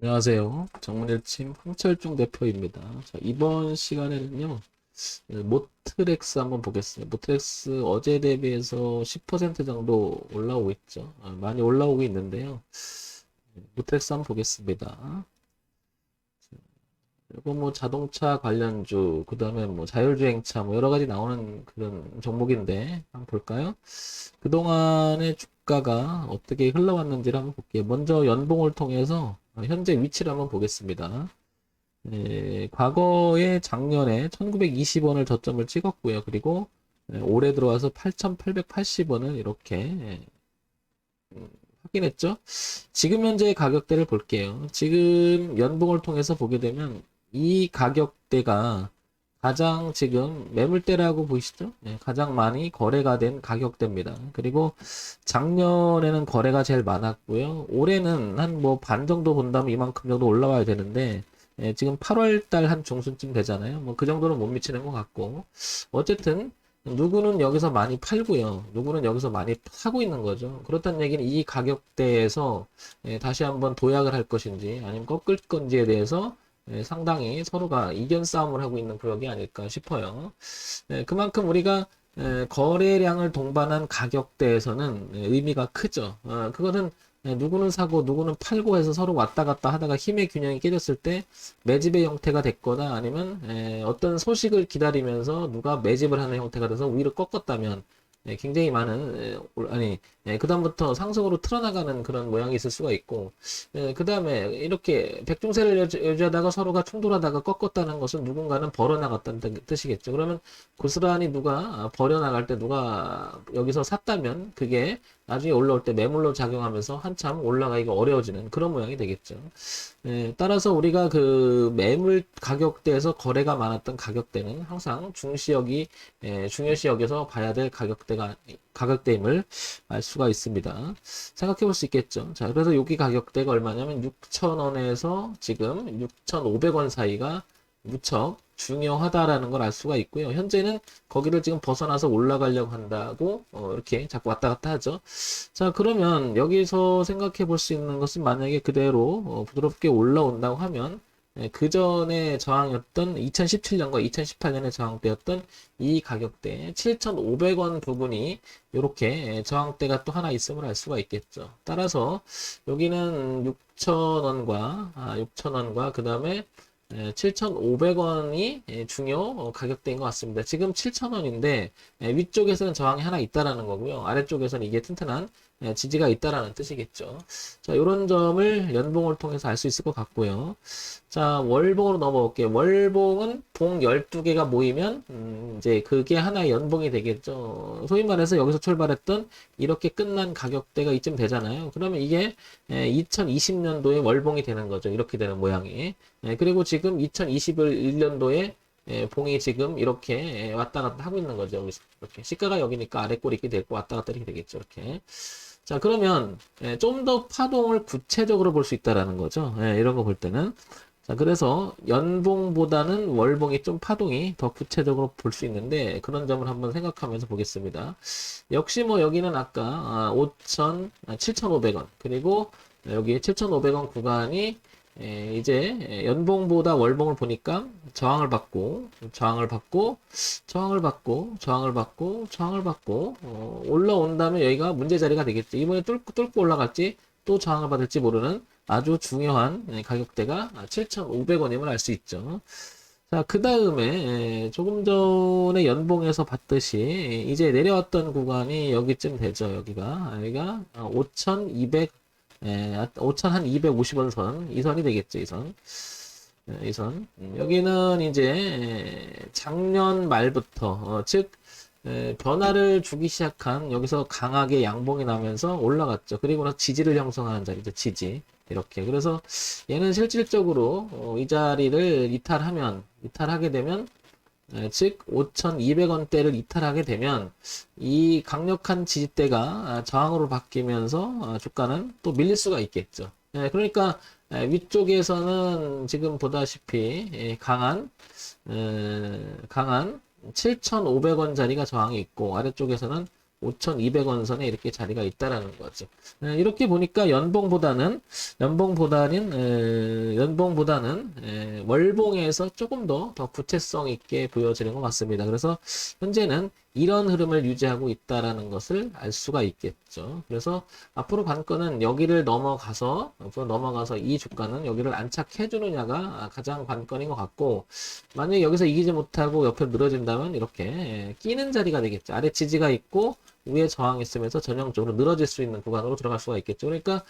안녕하세요. 정문일침 황철중 대표입니다. 자, 이번 시간에는요, 모트렉스 한번 보겠습니다. 모트렉스 어제 대비해서 10% 정도 올라오고 있죠. 많이 올라오고 있는데요. 모트렉스 한번 보겠습니다. 이거 뭐 자동차 관련주, 그 다음에 뭐 자율주행차, 뭐 여러 가지 나오는 그런 종목인데, 한번 볼까요? 그동안의 주가가 어떻게 흘러왔는지를 한번 볼게요. 먼저 연봉을 통해서 현재 위치를 한번 보겠습니다. 과거에 작년에 1920원을 저점을 찍었고요. 그리고 올해 들어와서 8880원을 이렇게 확인했죠. 지금 현재의 가격대를 볼게요. 지금 연봉을 통해서 보게 되면 이 가격대가 가장 지금 매물대라고 보이시죠? 가장 많이 거래가 된 가격대입니다. 그리고 작년에는 거래가 제일 많았고요. 올해는 한 뭐 반 정도 본다면 이만큼 정도 올라와야 되는데 지금 8월 달 한 중순쯤 되잖아요. 뭐 그 정도는 못 미치는 것 같고 어쨌든 누구는 여기서 많이 팔고요. 누구는 여기서 많이 사고 있는 거죠. 그렇다는 얘기는 이 가격대에서 다시 한번 도약을 할 것인지 아니면 꺾을 건지에 대해서 상당히 서로가 이견 싸움을 하고 있는 구역이 아닐까 싶어요. 그만큼 우리가 거래량을 동반한 가격대에서는 의미가 크죠. 그거는 누구는 사고 누구는 팔고 해서 서로 왔다 갔다 하다가 힘의 균형이 깨졌을 때 매집의 형태가 됐거나 아니면 어떤 소식을 기다리면서 누가 매집을 하는 형태가 돼서 위로 꺾었다면 굉장히 많은 아니 그다음부터 상승으로 틀어나가는 그런 모양이 있을 수가 있고 그 다음에 이렇게 백중세를 유지하다가 서로가 충돌하다가 꺾었다는 것은 누군가는 벌어나갔다는 뜻이겠죠. 그러면 고스란히 누가 벌어나갈 때 누가 여기서 샀다면 그게 나중에 올라올 때 매물로 작용하면서 한참 올라가기가 어려워지는 그런 모양이 되겠죠. 따라서 우리가 그 매물 가격대에서 거래가 많았던 가격대는 항상 중요시역에서 봐야 될 가격대임을 알 수가 있습니다. 생각해 볼 수 있겠죠. 자, 그래서 여기 가격대가 얼마냐면 6,000원에서 지금 6,500원 사이가 무척 중요하다라는 걸 알 수가 있고요. 현재는 거기를 지금 벗어나서 올라가려고 한다고 이렇게 자꾸 왔다 갔다 하죠. 자, 그러면 여기서 생각해 볼 수 있는 것은 만약에 그대로 부드럽게 올라온다고 하면 그 전에 저항이었던 2017년과 2018년에 저항대였던 이 가격대 7,500원 부분이 이렇게 저항대가 또 하나 있음을 알 수가 있겠죠. 따라서 여기는 6,000원과 그 다음에 7,500원이 중요 가격대인 것 같습니다. 지금 7,000원인데 위쪽에서는 저항이 하나 있다라는 거고요. 아래쪽에서는 이게 튼튼한 지지가 있다라는 뜻이겠죠. 자, 이런 점을 연봉을 통해서 알 수 있을 것 같고요. 자, 월봉으로 넘어올게요. 월봉은 봉 12개가 모이면 이제 그게 하나의 연봉이 되겠죠. 소위 말해서 여기서 출발했던 이렇게 끝난 가격대가 이쯤 되잖아요. 그러면 이게 2020년도에 월봉이 되는 거죠. 이렇게 되는 모양이. 그리고 지금 2021년도에 봉이 지금 이렇게 왔다 갔다 하고 있는 거죠. 여기서 이렇게 시가가 여기니까 아래 꼴이 이렇게 되고 왔다 갔다 이렇게 되겠죠. 이렇게. 자, 그러면 좀 더 파동을 구체적으로 볼 수 있다라는 거죠. 이런 거 볼 때는. 자, 그래서 연봉보다는 월봉이 좀 파동이 더 구체적으로 볼 수 있는데 그런 점을 한번 생각하면서 보겠습니다. 역시 뭐 여기는 아까 7,500원 그리고 여기 7,500원 구간이 이제 연봉보다 월봉을 보니까 저항을 받고 올라온다면 여기가 문제 자리가 되겠죠. 이번에 뚫고 올라갈지 또 저항을 받을지 모르는 아주 중요한 가격대가 7,500원임을 알 수 있죠. 자, 그 다음에 조금 전에 연봉에서 봤듯이 이제 내려왔던 구간이 여기쯤 되죠. 여기가 5,200 5,000 한 250원 선, 이 선이 되겠죠, 이 선. 이 선. 여기는 이제 작년 말부터, 즉, 변화를 주기 시작한 여기서 강하게 양봉이 나면서 올라갔죠. 그리고 나서 지지를 형성하는 자리죠, 지지. 이렇게. 그래서 얘는 실질적으로 이 자리를 이탈하게 되면 즉 5,200원대를 이탈하게 되면 이 강력한 지지대가 저항으로 바뀌면서 주가는 또 밀릴 수가 있겠죠. 그러니까 위쪽에서는 지금 보다시피 강한 7,500원 자리가 저항이 있고 아래쪽에서는 5,200원 선에 이렇게 자리가 있다라는 거죠. 이렇게 보니까 연봉보다는 월봉에서 조금 더 구체성 있게 보여지는 것 같습니다. 그래서 현재는 이런 흐름을 유지하고 있다라는 것을 알 수가 있겠죠. 그래서 앞으로 관건은 여기를 넘어가서 이 주가는 여기를 안착해 주느냐가 가장 관건인 것 같고, 만약에 여기서 이기지 못하고 옆으로 늘어진다면 이렇게 끼는 자리가 되겠죠. 아래 지지가 있고 위에 저항이 있으면서 전형적으로 늘어질 수 있는 구간으로 들어갈 수가 있겠죠. 그러니까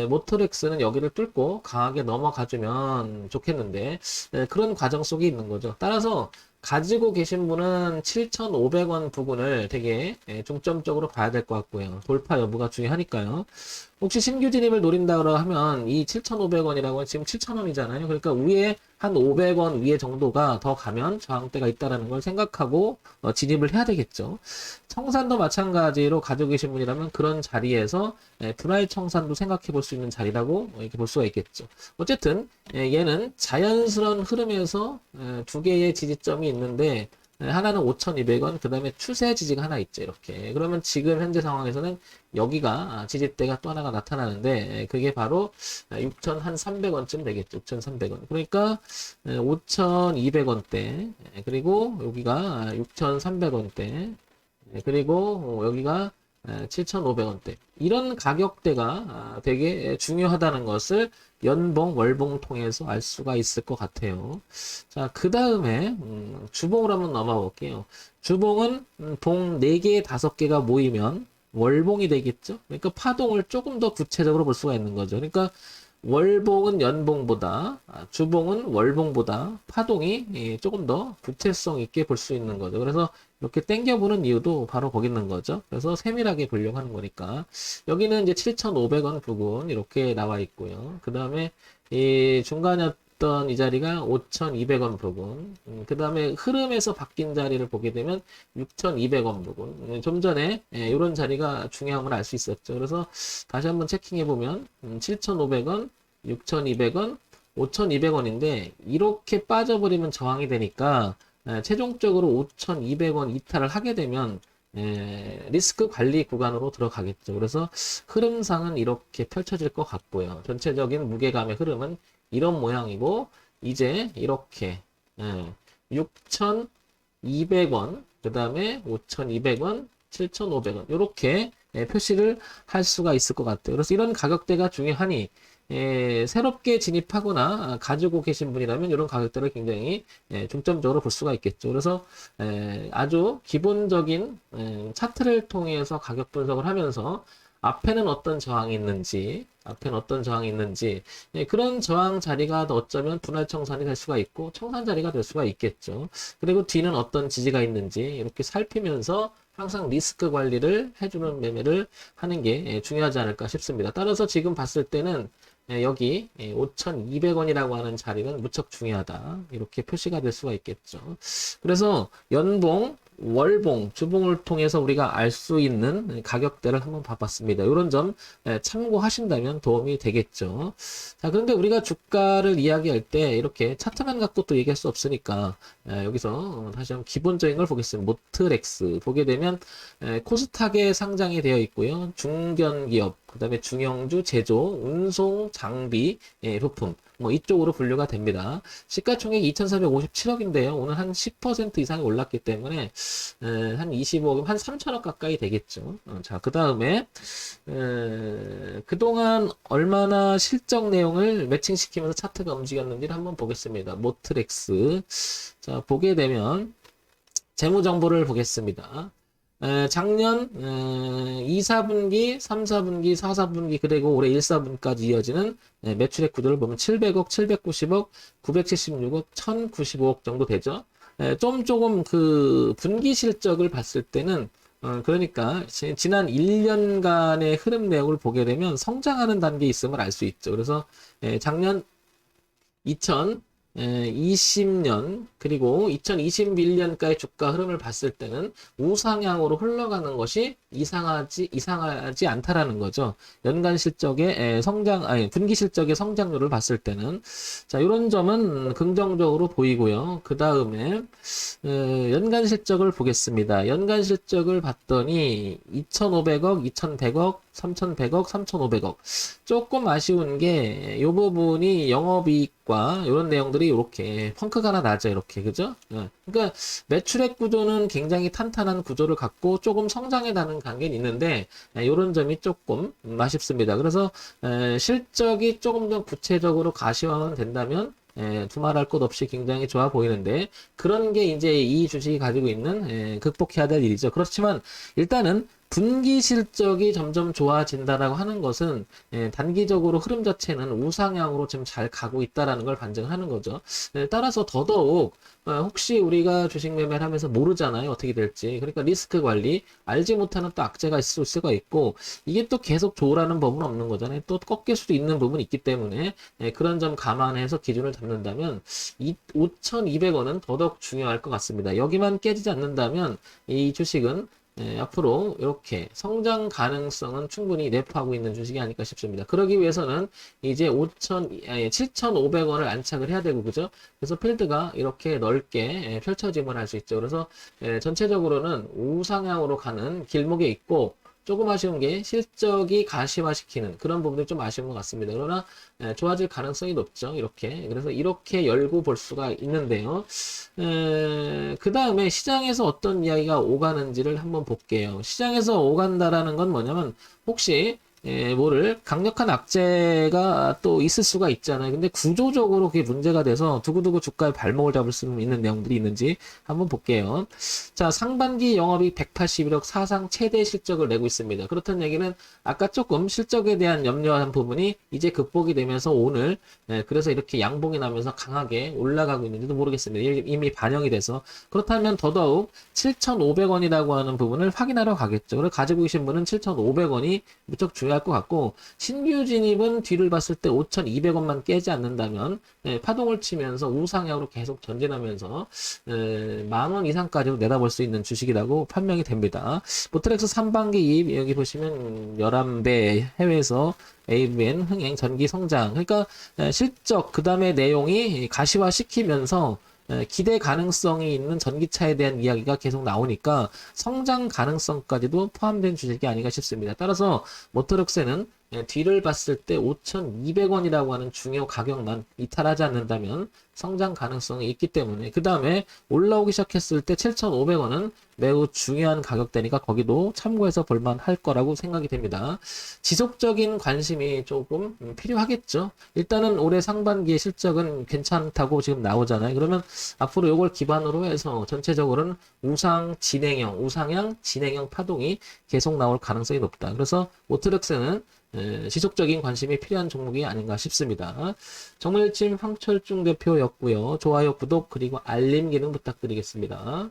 모터렉스는 여기를 뚫고 강하게 넘어가주면 좋겠는데 그런 과정 속에 있는 거죠. 따라서 가지고 계신 분은 7,500원 부분을 되게 중점적으로 봐야 될 것 같고요. 돌파 여부가 중요하니까요. 혹시 신규 진입을 노린다고 하면 이 7,500원이라고 지금 7,000원이잖아요. 그러니까 위에 한 500원 위에 정도가 더 가면 저항대가 있다는 걸 생각하고 진입을 해야 되겠죠. 청산도 마찬가지로 가지고 계신 분이라면 그런 자리에서 분할 청산도 생각해 볼 수 있는 자리라고 이렇게 볼 수가 있겠죠. 어쨌든 얘는 자연스러운 흐름에서 두 개의 지지점이 있는데 하나는 5,200원, 그 다음에 추세 지지가 하나 있죠. 이렇게. 그러면 지금 현재 상황에서는 여기가 지지대가 또 하나가 나타나는데 그게 바로 6,300원쯤 되겠죠. 6,300원. 그러니까 5,200원대, 그리고 여기가 6,300원대, 그리고 여기가 7,500원대. 이런 가격대가 되게 중요하다는 것을 연봉, 월봉 통해서 알 수가 있을 것 같아요. 자, 그 다음에 주봉으로 한번 넘어가 볼게요. 주봉은 봉 4개, 5개가 모이면 월봉이 되겠죠. 그러니까 파동을 조금 더 구체적으로 볼 수가 있는 거죠. 그러니까 월봉은 연봉보다, 주봉은 월봉보다 파동이 조금 더 구체성 있게 볼 수 있는 거죠. 그래서 이렇게 당겨보는 이유도 바로 거기 있는 거죠. 그래서 세밀하게 보려고 하는 거니까. 여기는 이제 7,500원 부근 이렇게 나와 있고요. 그 다음에 이 중간이었던 이 자리가 5,200원 부근. 그 다음에 흐름에서 바뀐 자리를 보게 되면 6,200원 부근. 좀 전에 이런 자리가 중요함을 알 수 있었죠. 그래서 다시 한번 체킹해 보면 7,500원, 6,200원, 5,200원인데 이렇게 빠져버리면 저항이 되니까 최종적으로 5,200원 이탈을 하게 되면 리스크 관리 구간으로 들어가겠죠. 그래서 흐름상은 이렇게 펼쳐질 것 같고요. 전체적인 무게감의 흐름은 이런 모양이고 이제 이렇게 6,200원, 그 다음에 5,200원, 7,500원 이렇게 표시를 할 수가 있을 것 같아요. 그래서 이런 가격대가 중요하니 새롭게 진입하거나 가지고 계신 분이라면 이런 가격대를 굉장히 중점적으로 볼 수가 있겠죠. 그래서 아주 기본적인 차트를 통해서 가격 분석을 하면서 앞에는 어떤 저항이 있는지, 그런 저항 자리가 어쩌면 분할 청산이 될 수가 있고 청산 자리가 될 수가 있겠죠. 그리고 뒤는 어떤 지지가 있는지 이렇게 살피면서 항상 리스크 관리를 해주는 매매를 하는 게 중요하지 않을까 싶습니다. 따라서 지금 봤을 때는 여기 5,200원이라고 하는 자리는 무척 중요하다. 이렇게 표시가 될 수가 있겠죠. 그래서 연봉, 월봉, 주봉을 통해서 우리가 알 수 있는 가격대를 한번 봐봤습니다. 이런 점 참고하신다면 도움이 되겠죠. 자, 그런데 우리가 주가를 이야기할 때 이렇게 차트만 갖고 또 얘기할 수 없으니까 여기서 다시 한번 기본적인 걸 보겠습니다. 모트렉스 보게 되면 코스닥에 상장이 되어 있고요. 중견기업, 그 다음에 중형주, 제조, 운송, 장비, 부품 뭐 이쪽으로 분류가 됩니다. 시가총액이 2,457억인데요. 오늘 한 10% 이상이 올랐기 때문에 한 25억, 한 3천억 가까이 되겠죠. 자, 그 다음에 그동안 얼마나 실적 내용을 매칭시키면서 차트가 움직였는지를 한번 보겠습니다. 모트렉스. 자, 보게 되면 재무 정보를 보겠습니다. 작년 2, 4분기, 3, 4분기, 4, 4분기 그리고 올해 1, 4분까지 이어지는 매출액 구조를 보면 700억, 790억, 976억, 1095억 정도 되죠. 조금 그 분기 실적을 봤을 때는 그러니까 지난 1년간의 흐름 내용을 보게 되면 성장하는 단계에 있음을 알 수 있죠. 그래서 작년 20년 그리고 2021년까지 주가 흐름을 봤을 때는 우상향으로 흘러가는 것이 이상하지 않다라는 거죠. 연간 실적의 분기 실적의 성장률을 봤을 때는 자, 이런 점은 긍정적으로 보이고요. 그 다음에 연간 실적을 보겠습니다. 연간 실적을 봤더니 2,500억, 2,100억, 3,100억, 3,500억. 조금 아쉬운 게 이 부분이 영업이익과 이런 내용들이 이렇게 펑크가 하나 나죠. 이렇게 그죠? 그러니까 매출액 구조는 굉장히 탄탄한 구조를 갖고 조금 성장해 나는 관계는 있는데 이런 점이 조금 아쉽습니다. 그래서 실적이 조금 더 구체적으로 가시화만 된다면 두말할 것 없이 굉장히 좋아 보이는데 그런 게 이제 이 주식이 가지고 있는 극복해야 될 일이죠. 그렇지만 일단은 분기 실적이 점점 좋아진다라고 하는 것은 단기적으로 흐름 자체는 우상향으로 지금 잘 가고 있다라는 걸 반증하는 거죠. 따라서 더더욱 혹시 우리가 주식 매매를 하면서 모르잖아요. 어떻게 될지. 그러니까 리스크 관리, 알지 못하는 또 악재가 있을 수가 있고 이게 또 계속 좋으라는 법은 없는 거잖아요. 또 꺾일 수도 있는 부분이 있기 때문에 그런 점 감안해서 기준을 잡는다면 5,200원은 더더욱 중요할 것 같습니다. 여기만 깨지지 않는다면 이 주식은 앞으로 이렇게 성장 가능성은 충분히 내포하고 있는 주식이 아닐까 싶습니다. 그러기 위해서는 이제 7,500원을 안착을 해야 되고, 그죠? 그래서 필드가 이렇게 넓게 펼쳐짐을 할 수 있죠. 그래서 전체적으로는 우상향으로 가는 길목에 있고, 조금 아쉬운 게 실적이 가시화시키는 그런 부분들이 좀 아쉬운 것 같습니다. 그러나 좋아질 가능성이 높죠. 이렇게. 그래서 이렇게 열고 볼 수가 있는데요. 그 다음에 시장에서 어떤 이야기가 오가는지를 한번 볼게요. 시장에서 오간다라는 건 뭐냐면 혹시 뭐를 강력한 악재가 또 있을 수가 있잖아요. 근데 구조적으로 그게 문제가 돼서 두고두고 주가에 발목을 잡을 수 있는 내용들이 있는지 한번 볼게요. 자, 상반기 영업이익 181억 사상 최대 실적을 내고 있습니다. 그렇다는 얘기는 아까 조금 실적에 대한 염려한 부분이 이제 극복이 되면서 오늘 그래서 이렇게 양봉이 나면서 강하게 올라가고 있는지도 모르겠습니다. 이미 반영이 돼서 그렇다면 더더욱 7,500원이라고 하는 부분을 확인하러 가겠죠. 그래서 가지고 계신 분은 7,500원이 무척 중요할 것 같고 신규 진입은 뒤를 봤을 때 5,200원만 깨지 않는다면 파동을 치면서 우상향으로 계속 전진하면서 10,000원 이상까지도 내다볼 수 있는 주식이라고 판명이 됩니다. 모트렉스 3반기 이익 여기 보시면 11배 해외에서 ABN 흥행 전기 성장 그러니까 실적 그 다음에 내용이 가시화 시키면서 기대 가능성이 있는 전기차에 대한 이야기가 계속 나오니까 성장 가능성까지도 포함된 주식이 아닌가 싶습니다. 따라서 모터럭스는 뒤를 봤을 때 5,200원이라고 하는 중요 가격만 이탈하지 않는다면 성장 가능성이 있기 때문에 그 다음에 올라오기 시작했을 때 7,500원은 매우 중요한 가격대니까 거기도 참고해서 볼만 할 거라고 생각이 됩니다. 지속적인 관심이 조금 필요하겠죠. 일단은 올해 상반기의 실적은 괜찮다고 지금 나오잖아요. 그러면 앞으로 이걸 기반으로 해서 전체적으로는 우상향 진행형 파동이 계속 나올 가능성이 높다. 그래서 모트렉스는 지속적인 관심이 필요한 종목이 아닌가 싶습니다. 정말침 황철중 대표였고요. 좋아요, 구독, 그리고 알림 기능 부탁드리겠습니다.